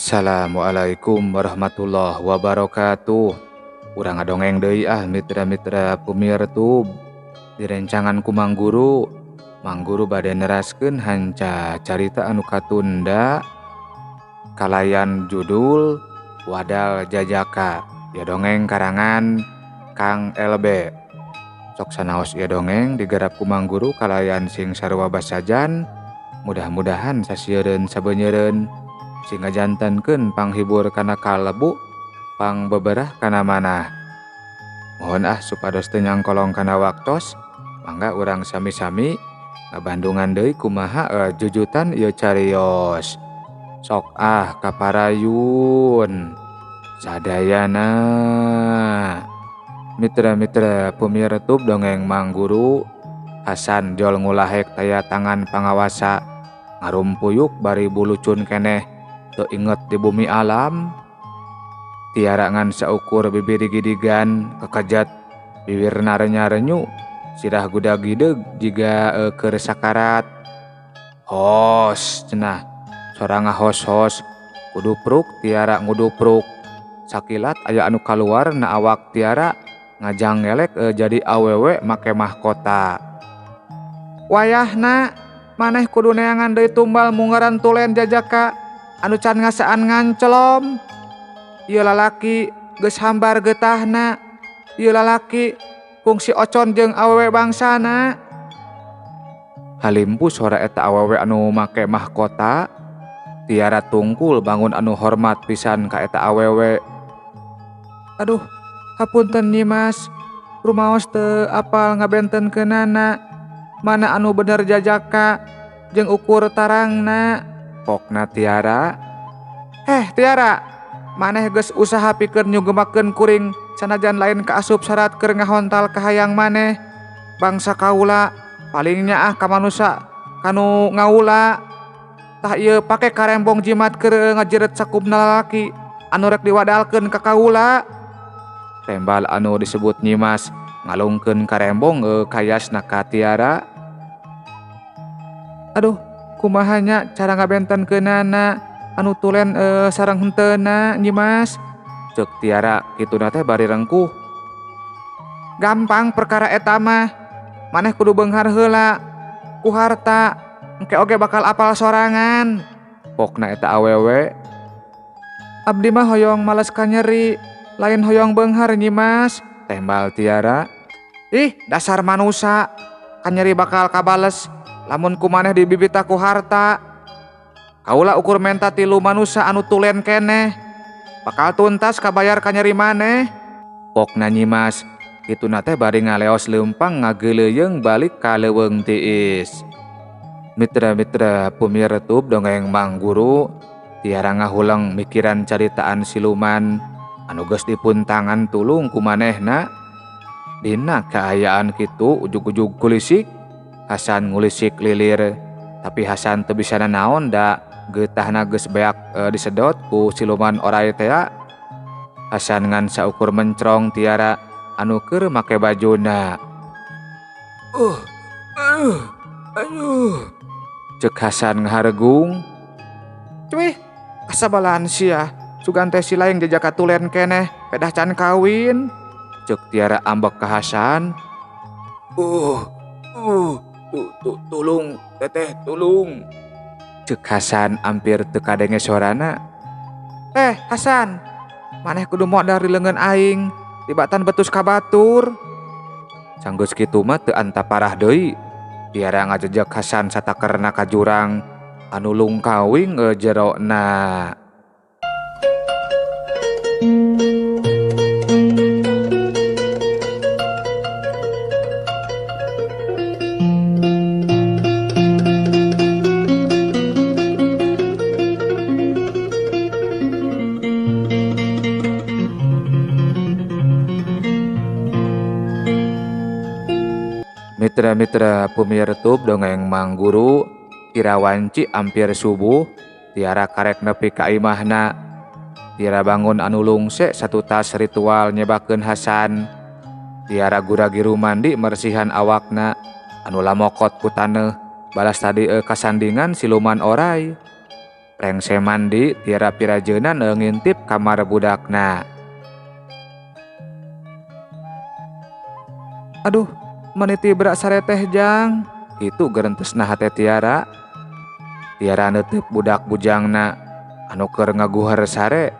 Assalamualaikum warahmatullahi wabarakatuh. Urang ngadongeng deui mitra-mitra pumirtub. Direncangan ku Mang Guru. Mang Guru bade neraskeun hanca carita anu katunda kalayan judul Wadal Jajaka. Ya dongeng karangan Kang LB. Sok sanaos ieu dongeng digarap ku Mang Guru kalayan sing sarua basajan. Mudah-mudahan sasieun sabeunyereun sing ngajantenkeun panghibur kana kalebu, pangbeberah kana manah. Mohon supados teu nyangkolong kana waktos, mangga urang sami-sami ngabandungan deui kumaha jujutan ieu cariyos. Sok kaparayun sadayana. Mitra-mitra pumirtub dongeng Mang Guru, Hasan jol ngulahek taya tangan pangawasa, ngarumpuyuk bari bulucun keneh teu inget di bumi alam. Tiara ngan saukur bibir gidigan kakajat bibirna renya-renyu, sirah gudag-gideg jiga keur sakarat. Hos cenah sorang ngahos-hos kudupruk tiara ngudupruk. Sakilat aya anu kaluar na awak tiara ngajanggelek jadi awewe make mahkota. Wayahna maneh kudu neangan deui tumbal mungaran tulen jajaka anu can ngasaan ngancelom. Ieu lalaki geus hambar getahna. Ieu lalaki kungsi ocon jeung awewe bangsana. Halimpu sora eta awewe anu make mahkota. Tiara tungkul bangun anu hormat pisan ka eta awewe. Aduh, hapunten Nyi Mas. Rumaos teu apal ngabentenkeunana. Mana anu bener jajaka jeung ukur tarangna. Pokna Tiara. Tiara, maneh geus usaha pikeun nyugemakeun kuring sanajan lain kaasup syarat keur ngahontal ka hayang maneh. Bangsa kaula palingnya ka manusa kanu ngaula. Tah ieu pake karembong jimat keur ngajeret sakupna lalaki anu rek diwadalkeun ka kaula. Tembal anu disebut Nyi Mas ngalungkeun karembong kayasna ka Tiara. Aduh, kumahanya cara ngabentenkeunana anu tulen sareng henteuna Nyi Mas? Ceuk Tiara kituna teh bari rengkuh. Gampang perkara eta mah. Maneh kudu beunghar heula ku harta, engke oge bakal apal sorangan. Pokna eta awewe. Abdi mah hoyong males kanyeri, lain hoyong beunghar Nyi Mas. Tembal Tiara. Ih, dasar manusa. Kanyeri bakal kabales lamun kumaneh dibibita ku harta. Kaula ukur menta 3 manusa anu tulen keneh. Bakal tuntas kabayar kanyeri maneh. Pokna Nyi Mas kituna teh bari ngaleos leumpang ngageuleuyeung balik ka leuweung tiis. Mitra-mitra pumirtub dongeng Mang Guru, tiara ngahulang mikiran caritaan siluman anu geus dipuntangan tulung ku manehna. Dina kaayaan kitu ujug-ujug kulisik Hasan ngulisik lilir, tapi Hasan teu bisa nanaon da geutahna geus beak disedot ku siluman oray teh. Hasan ngan saukur mencrong Tiara anu keur make bajuna. Ceuk Hasan ngahargung. Cuih, kasabalaan sia, sugan teh si laeng jajaka tulen keneh, pedah can kawin. Ceuk Tiara ambek ka Hasan. Tulung, teteh, tulung. Ceuk Hasan hampir teu kadenge sorana. Hasan, maneh kudu modar di leungeun aing, tibatan betus ka batur. Sanggeus kitu mah teu anta parah deui. Tiara ngajejek Hasan satakerna ka jurang anu lungkawing jerona. Mitra-mitra pumirtub dongeng Mang Guru, kirawanci ampir subuh, Tiara karek nepi ka imahna. Tiara bangun anu lungse satu tas ritual nyebakeun Hasan. Tiara gura-giru mandi mersihan awakna anu lamokot ku taneuh balas tadi kasandingan siluman oray. Rengse mandi Tiara pirajeuna ngintip kamar budakna. Aduh, meniti berak sare teh jang. Itu gerentesna hate Tiara. Tiara neuteup budak bujangna anu keur ngaguher sare.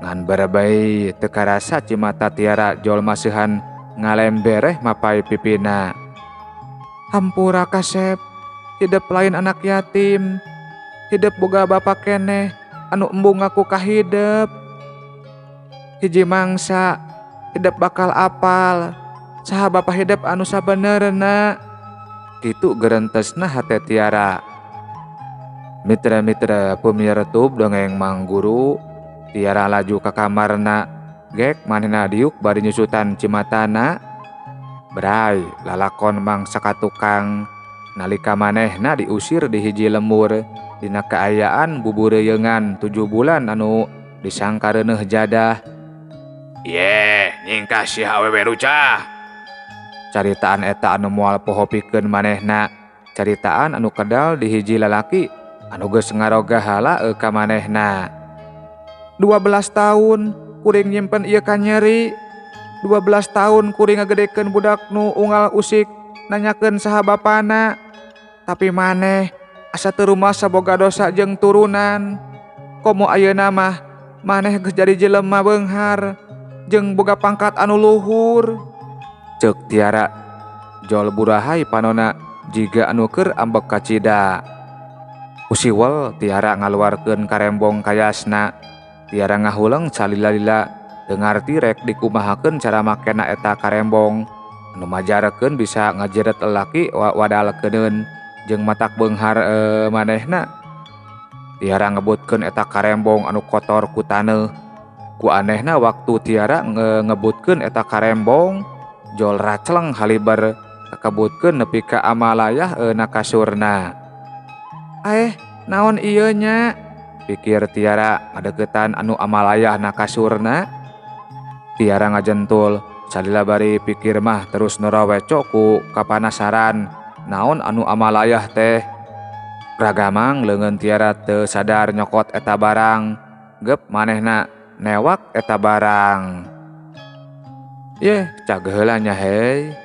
Ngan barabai teu karasa cimata Tiara jol maseuhan ngalembereh mapai pipina. Hampura Kasep, hidup lain anak yatim. Hidup boga bapak keneh anu embung aku kahidep. Hiji mangsa hidup bakal apal saha bapa hidup anu sabenerna. Kitu gerentesna hate Tiara. Mitra-mitra pemirtub dongeng Mang Guru. Tiara laju ka kamarna, gek manehna diuk bari nyusutan cimatana. Berai lalakon Mang Sakatukang nalika manehna diusir di hiji lembur dina kaayaan bubureuyeungan 7 bulan anu disangka reuneuh jadah. Yeh, nyingkah si awewe rucah. Caritaan eta anu moal poho pikeun manehna. Caritaan anu kedal di hiji lalaki anu geus ngaroga heula ka manehna. 12 tahun kuring nyimpen ieu kanyeri. 12 tahun kuring ngagedekeun budak nu unggal usik nanyakeun saha bapana. Tapi maneh asa teu rumasa boga dosa jeung turunan. Komo ayeuna mah maneh geus jadi jelema beunghar jeung boga pangkat anu luhur. Ceuk Tiara, jol burahay panona jiga anu keur ambek kacida. Usiwel Tiara ngaluarkeun karembong kayasna. Tiara ngahuleung salila-lila teu ngarti rek dikumahakeun cara makena eta karembong anu majarekeun bisa ngajeret lelaki wadalkeuneun jeung matak beunghar manehna. Tiara ngebutkeun eta karembong anu kotor ku taneuh. Ku anehna waktu Tiara ngebutkeun eta karembong jol racleng haliber kakebutkeun nepi ka amalayah na kasurna. Naon ieu nya? Pikir Tiara ngadeukeutan anu amalayah na kasurna. Tiara ngajentul salila bari pikir mah terus nuraweco ku kapanasaran naon anu amalayah teh. Ragamang leungeun Tiara teu sadar nyokot eta barang. Gep manehna newak eta barang. Yeh, cag heula nya hei.